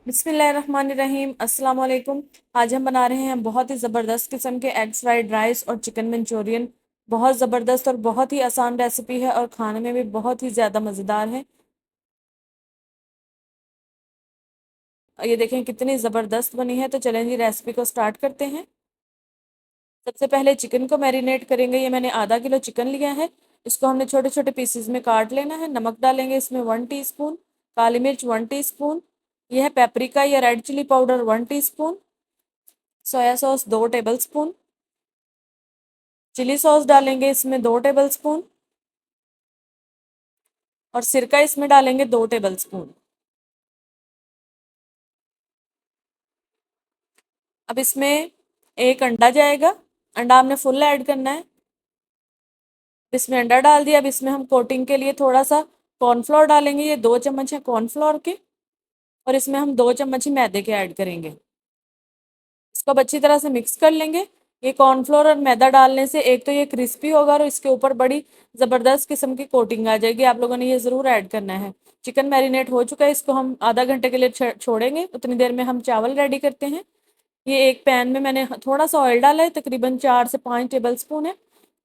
बिस्मिल्लाहिर्रहमानिर्रहीम अस्सलाम वालेकुम। आज हम बना रहे हैं बहुत ही ज़बरदस्त किस्म के एग्स फ्राइड राइस और चिकन मंचूरियन। बहुत ज़बरदस्त और बहुत ही आसान रेसिपी है और खाने में भी बहुत ही ज़्यादा मज़ेदार है। ये देखें कितनी ज़बरदस्त बनी है। तो चलें जी रेसिपी को स्टार्ट करते हैं। सबसे पहले चिकन को मैरिनेट करेंगे। ये मैंने आधा किलो चिकन लिया है। इसको हमने छोटे छोटे पीसेज में काट लेना है। नमक डालेंगे इसमें 1 टीस्पून, काली मिर्च 1 टीस्पून, यह है पेपरिका या red chilli powder 1 teaspoon, soya sauce 2 tablespoon, chilli sauce डालेंगे इसमें 2 टेबल स्पून और सिरका इसमें डालेंगे 2 टेबल स्पून। अब इसमें एक अंडा जाएगा। अंडा हमने फुल ऐड करना है। इसमें अंडा डाल दिया। अब इसमें हम कोटिंग के लिए थोड़ा सा कॉर्नफ्लोर डालेंगे। ये 2 चम्मच है कॉर्नफ्लोर के और इसमें हम 2 चम्मच ही मैदे के ऐड करेंगे। इसको अब अच्छी तरह से मिक्स कर लेंगे। ये कॉर्नफ्लोर और मैदा डालने से एक तो ये क्रिस्पी होगा और इसके ऊपर बड़ी ज़बरदस्त किस्म की कोटिंग आ जाएगी। आप लोगों ने ये ज़रूर ऐड करना है। चिकन मैरिनेट हो चुका है। इसको हम आधा घंटे के लिए छोड़ेंगे। उतनी देर में हम चावल रेडी करते हैं। ये एक पैन में मैंने थोड़ा सा ऑयल डाला है, तकरीबन 4 से 5 टेबल स्पून है।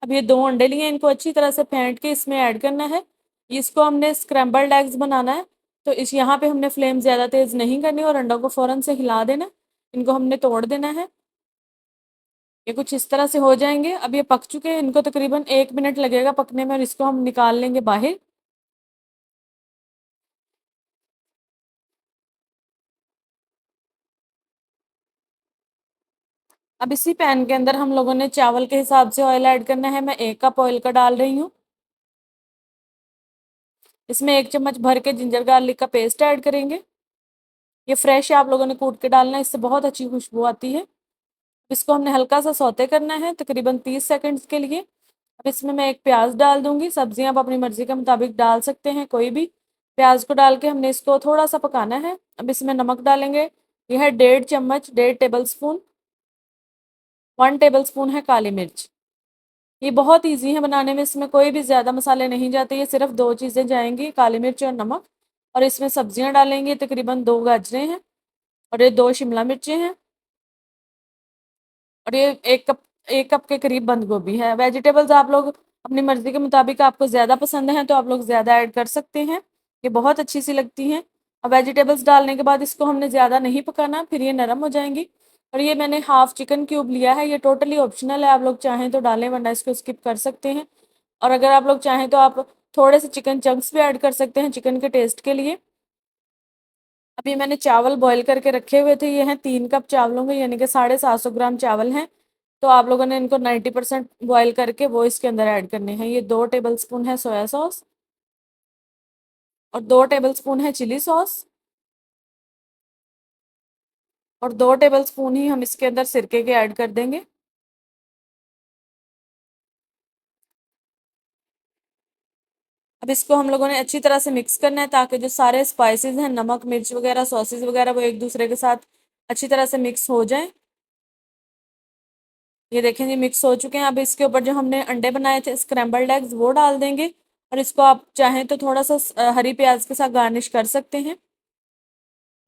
अब ये 2 अंडे लिए हैं, इनको अच्छी तरह से फेंट के इसमें ऐड करना है। इसको हमने स्क्रैम्बल्ड एग्स बनाना है। तो इस यहाँ पे हमने फ्लेम ज़्यादा तेज़ नहीं करनी और अंडों को फ़ौरन से हिला देना। इनको हमने तोड़ देना है। ये कुछ इस तरह से हो जाएंगे। अब ये पक चुके हैं। इनको तकरीबन 1 मिनट लगेगा पकने में और इसको हम निकाल लेंगे बाहर। अब इसी पैन के अंदर हम लोगों ने चावल के हिसाब से ऑयल ऐड करना है। मैं 1 कप ऑयल का डाल रही हूँ। इसमें 1 चम्मच भर के जिंजर गार्लिक का पेस्ट ऐड करेंगे। ये फ्रेश है, आप लोगों ने कूट के डालना है, इससे बहुत अच्छी खुशबू आती है। इसको हमने हल्का सा सौते करना है तकरीबन 30 सेकंड्स के लिए। अब इसमें मैं एक प्याज डाल दूंगी। सब्जियां आप अपनी मर्जी के मुताबिक डाल सकते हैं, कोई भी। प्याज को डाल के हमने इसको थोड़ा सा पकाना है। अब इसमें नमक डालेंगे। यह है 1.5 चम्मच, 1.5 टेबल स्पून। 1 टेबल स्पून है काली मिर्च। ये बहुत ईजी है बनाने में, इसमें कोई भी ज़्यादा मसाले नहीं जाते। ये सिर्फ दो चीज़ें जाएंगी, काली मिर्च और नमक। और इसमें सब्जियां डालेंगे, तकरीबन 2 गाजरें हैं और ये 2 शिमला मिर्चें हैं और ये 1 कप के करीब बंद गोभी है। वेजिटेबल्स आप लोग अपनी मर्जी के मुताबिक, आपको ज़्यादा पसंद है तो आप लोग ज़्यादा ऐड कर सकते हैं। ये बहुत अच्छी सी लगती हैं। अब वेजिटेबल्स डालने के बाद इसको हमने ज़्यादा नहीं पकाना, फिर ये नरम हो जाएंगी। और ये मैंने हाफ चिकन क्यूब लिया है। ये टोटली ऑप्शनल है, आप लोग चाहें तो डालें वरना इसको स्किप कर सकते हैं। और अगर आप लोग चाहें तो आप थोड़े से चिकन चंक्स भी ऐड कर सकते हैं चिकन के टेस्ट के लिए। अभी मैंने चावल बॉईल करके रखे हुए थे। ये हैं 3 कप चावलों के, यानी कि 750 ग्राम चावल हैं। तो आप लोगों ने इनको 90% बॉईल करके वो इसके अंदर ऐड करने हैं। ये 2 टेबल स्पून है सोया सॉस और 2 टेबल स्पून है चिली सॉस और 2 टेबल स्पून ही हम इसके अंदर सिरके के ऐड कर देंगे। अब इसको हम लोगों ने अच्छी तरह से मिक्स करना है ताकि जो सारे स्पाइसेस हैं, नमक मिर्च वगैरह सॉसेस वगैरह, वो एक दूसरे के साथ अच्छी तरह से मिक्स हो जाए। ये देखें जी मिक्स हो चुके हैं। अब इसके ऊपर जो हमने अंडे बनाए थे स्क्रैम्बल्ड एग्स, वो डाल देंगे। और इसको आप चाहें तो थोड़ा सा हरी प्याज के साथ गार्निश कर सकते हैं।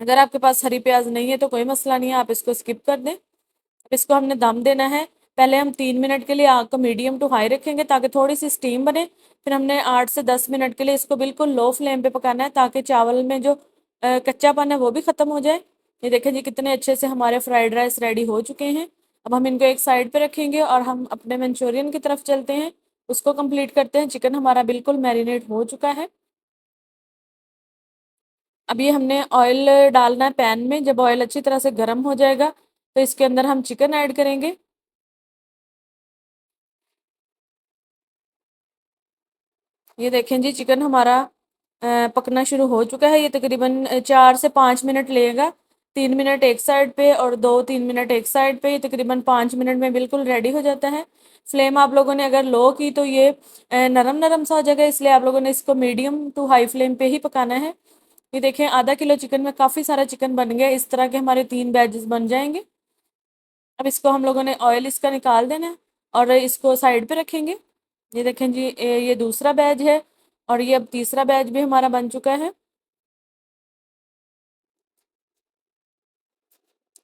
अगर आपके पास हरी प्याज नहीं है तो कोई मसला नहीं है, आप इसको स्किप कर दें। अब इसको हमने दम देना है। पहले हम 3 मिनट के लिए आग को मीडियम टू हाई रखेंगे ताकि थोड़ी सी स्टीम बने। फिर हमने 8 से 10 मिनट के लिए इसको बिल्कुल लो फ्लेम पे पकाना है ताकि चावल में जो कच्चापन है वो भी ख़त्म हो जाए। ये देखें जी कितने अच्छे से हमारे फ्राइड राइस रेडी हो चुके हैं। अब हम इनको एक साइड पे रखेंगे और हम अपने मंचूरियन की तरफ चलते हैं, उसको कंप्लीट करते हैं। चिकन हमारा बिल्कुल मैरिनेट हो चुका है। अब ये हमने ऑयल डालना है पैन में। जब ऑयल अच्छी तरह से गर्म हो जाएगा तो इसके अंदर हम चिकन ऐड करेंगे। ये देखें जी चिकन हमारा पकना शुरू हो चुका है। ये तकरीबन 4 से 5 मिनट लेगा। 3 मिनट एक साइड पे और 2-3 मिनट एक साइड पे। ये तकरीबन 5 मिनट में बिल्कुल रेडी हो जाता है। फ्लेम आप लोगों ने अगर लो की तो ये नरम नरम सा हो जाएगा, इसलिए आप लोगों ने इसको मीडियम टू हाई फ्लेम पे ही पकाना है। ये देखें आधा किलो चिकन में काफ़ी सारा चिकन बन गया। इस तरह के हमारे 3 बैचेस बन जाएंगे। अब इसको हम लोगों ने ऑयल इसका निकाल देना है और इसको साइड पे रखेंगे। ये देखें जी ये दूसरा बैच है और ये अब तीसरा बैच भी हमारा बन चुका है।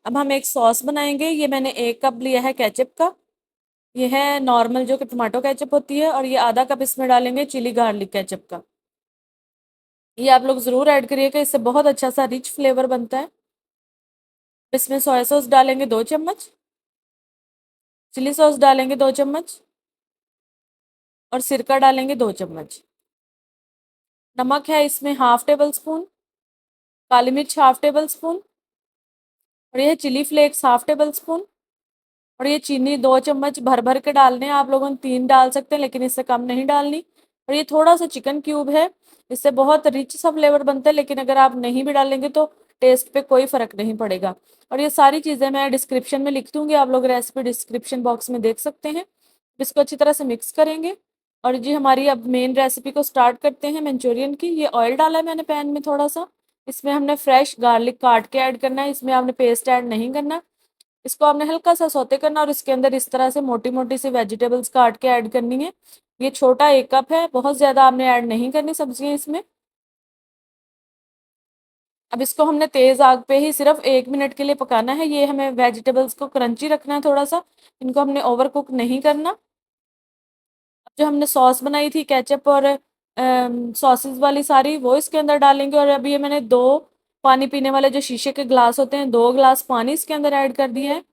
अब हम एक सॉस बनाएंगे। ये मैंने 1 कप लिया है केचप का। ये है नॉर्मल जो कि टमाटो केचप होती है, और ये आधा कप इसमें डालेंगे चिली गार्लिक केचप का। ये आप लोग ज़रूर ऐड करिएगा, इससे बहुत अच्छा सा रिच फ्लेवर बनता है। इसमें सोया सॉस डालेंगे 2 चम्मच, चिली सॉस डालेंगे 2 चम्मच, और सिरका डालेंगे 2 चम्मच। नमक है इसमें हाफ टेबल स्पून, काली मिर्च हाफ टेबल स्पून, और ये chilli flakes half tablespoon, और ये चीनी 2 चम्मच भर भर के डालने हैं। आप लोगों ने 3 डाल सकते हैं, लेकिन इससे कम नहीं डालनी। और ये थोड़ा सा चिकन क्यूब है, इससे बहुत रिच सा फ्लेवर बनता है, लेकिन अगर आप नहीं भी डालेंगे तो टेस्ट पे कोई फ़र्क नहीं पड़ेगा। और ये सारी चीज़ें मैं डिस्क्रिप्शन में लिख दूँगी, आप लोग रेसिपी डिस्क्रिप्शन बॉक्स में देख सकते हैं। इसको अच्छी तरह से मिक्स करेंगे। और जी हमारी अब मेन रेसिपी को स्टार्ट करते हैं मंचूरियन की। ये ऑयल डाला है मैंने पैन में थोड़ा सा। इसमें हमने फ्रेश गार्लिक काट के ऐड करना है, इसमें आपने पेस्ट ऐड नहीं करना। इसको आपने हल्का सा सौते करना, और इसके अंदर इस तरह से मोटी मोटी सी वेजिटेबल्स काट के ऐड करनी है। ये छोटा 1 कप है, बहुत ज़्यादा आपने ऐड नहीं करनी सब्जियां इसमें। अब इसको हमने तेज़ आग पे ही सिर्फ 1 मिनट के लिए पकाना है। ये हमें वेजिटेबल्स को क्रंची रखना है थोड़ा सा, इनको हमने ओवर कुक नहीं करना। अब जो हमने सॉस बनाई थी केचप और सॉसेस वाली सारी, वो इसके अंदर डालेंगे। और अभी ये मैंने 2 पानी पीने वाले जो शीशे के ग्लास होते हैं, 2 ग्लास पानी इसके अंदर ऐड कर दिए हैं।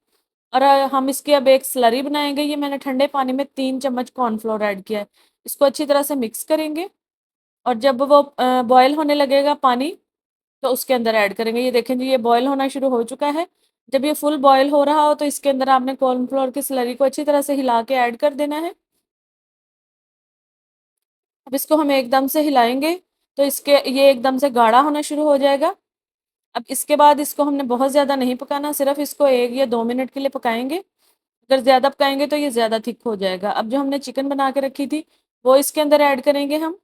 और हम इसकी अब एक स्लरी बनाएंगे। ये मैंने ठंडे पानी में 3 चम्मच कॉर्नफ्लोर ऐड किया है। इसको अच्छी तरह से मिक्स करेंगे, और जब वो बॉयल होने लगेगा पानी, तो उसके अंदर ऐड करेंगे। ये देखें जी, ये बॉयल होना शुरू हो चुका है। जब ये फुल बॉयल हो रहा हो, तो इसके अंदर आपने कॉर्नफ्लोर की स्लरी को अच्छी तरह से हिला के ऐड कर देना है। अब इसको हम एकदम से हिलाएंगे तो इसके ये एकदम से गाढ़ा होना शुरू हो जाएगा। अब इसके बाद इसको हमने बहुत ज़्यादा नहीं पकाना, सिर्फ इसको 1 या 2 मिनट के लिए पकाएंगे। अगर ज़्यादा पकाएंगे तो ये ज़्यादा थिक हो जाएगा। अब जो हमने चिकन बना के रखी थी, वो इसके अंदर ऐड करेंगे हम।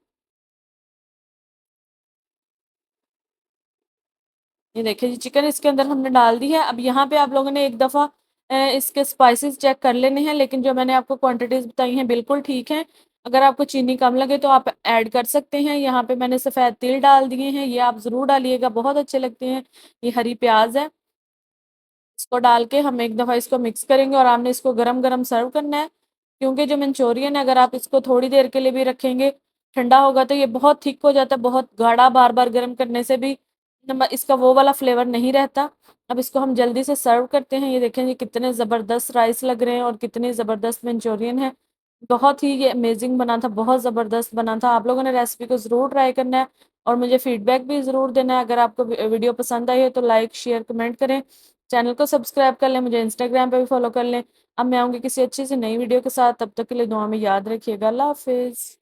ये देखिए जी, चिकन इसके अंदर हमने डाल दी है। अब यहाँ पे आप लोगों ने एक दफ़ा इसके स्पाइसेस चेक कर लेने हैं, लेकिन जो मैंने आपको क्वांटिटीज़ बताई हैं बिल्कुल ठीक हैं। अगर आपको चीनी कम लगे तो आप ऐड कर सकते हैं। यहाँ पे मैंने सफ़ेद तिल डाल दिए हैं, ये आप ज़रूर डालिएगा, बहुत अच्छे लगते हैं। ये हरी प्याज है, इसको डाल के हम एक दफ़ा इसको मिक्स करेंगे, और आपने इसको गरम गरम सर्व करना है। क्योंकि जो मंचूरियन है, अगर आप इसको थोड़ी देर के लिए भी रखेंगे, ठंडा होगा तो ये बहुत थिक हो जाता है, बहुत गाढ़ा। बार बार गर्म करने से भी इसका वो वाला फ्लेवर नहीं रहता। अब इसको हम जल्दी से सर्व करते हैं। ये देखें ये कितने ज़बरदस्त राइस लग रहे हैं, और कितने ज़बरदस्त मंचूरियन है। बहुत ही ये अमेजिंग बना था, बहुत ज़बरदस्त बना था। आप लोगों ने रेसिपी को ज़रूर ट्राई करना है, और मुझे फीडबैक भी ज़रूर देना है। अगर आपको वीडियो पसंद आई है तो लाइक शेयर कमेंट करें, चैनल को सब्सक्राइब कर लें, मुझे इंस्टाग्राम पे भी फॉलो कर लें। अब मैं आऊँगी किसी अच्छी सी नई वीडियो के साथ, तब तक के लिए दुआ में याद रखिएगा। अल्लाह हाफ़िज़।